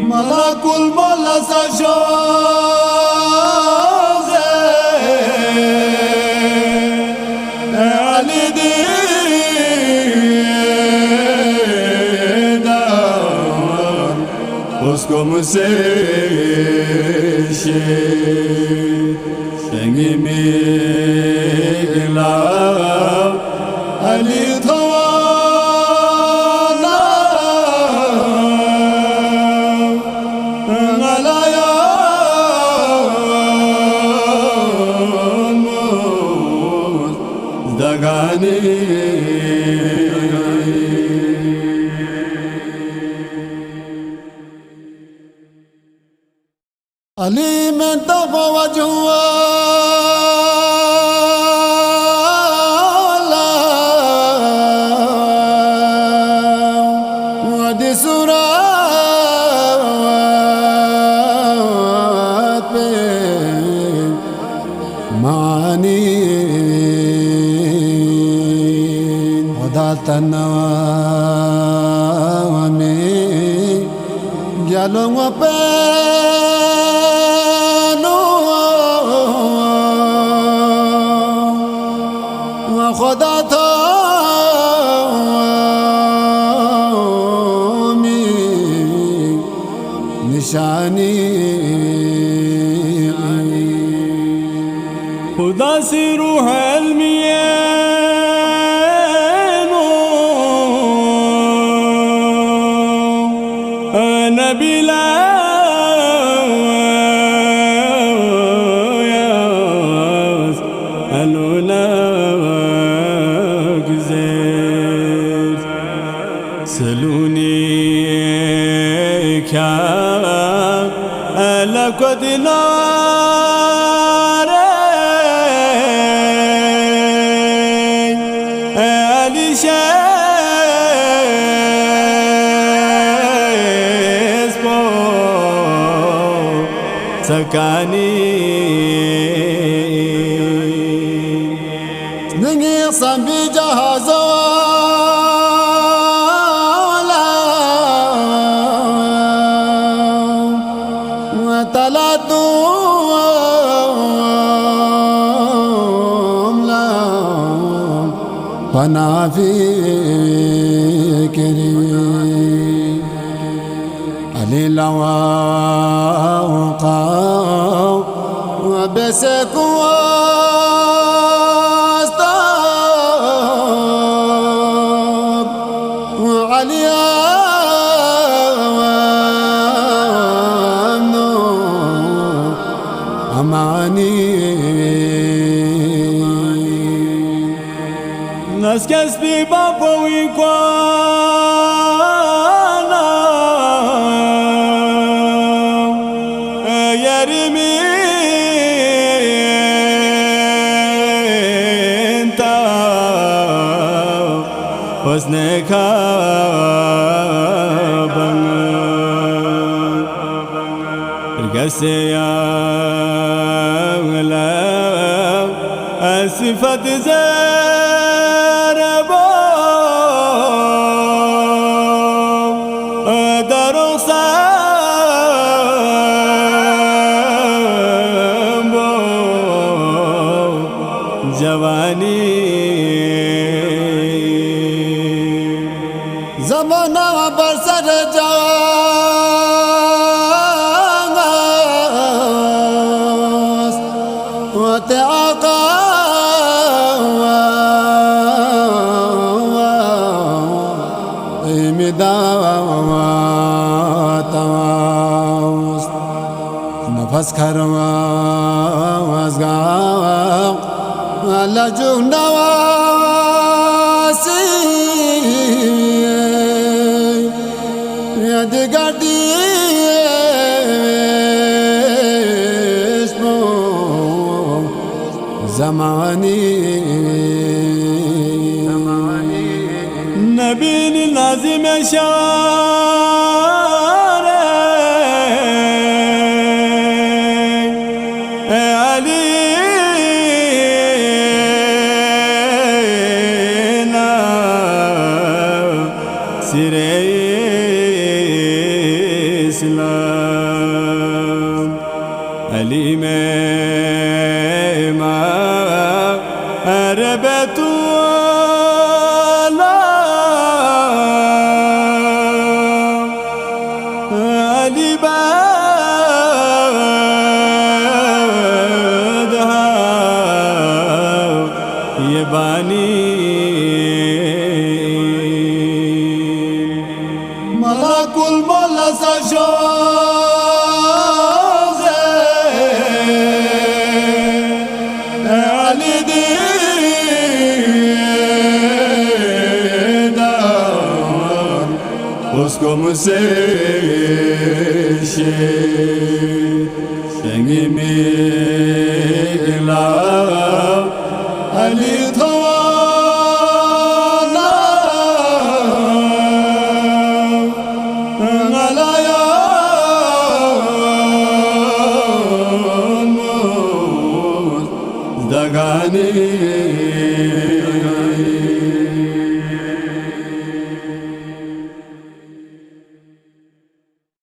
ملك الملس شوق علي ديدار وسكم سيشي سنگي ميلا علي علي من تقوى وجهه ودي سورات معاني ودالت النوامي جالو خدا تو می نشانی خدا سی روح علمیه نبی لا سلوني كا لك دينار علي شيس بو سكاني نيجي صبي جهازو وانا فكري علي لواقع وبسك واستاب وعلي اماني ناس كسبي بابا ويقوانا يا ريمي انت وزنك رقصي يا غلاب الصفات جواني زمانا برسر جاس وتعاقا امداوات نفس كروا وازغاق على جهنواسي يا دقردي اسمه زماني نبي لازم شارع علي علي ما ربت علي بعدها يباني ملك الملس علي دار उसको मुझसे संग मिला अली थवाना नलाया दगानी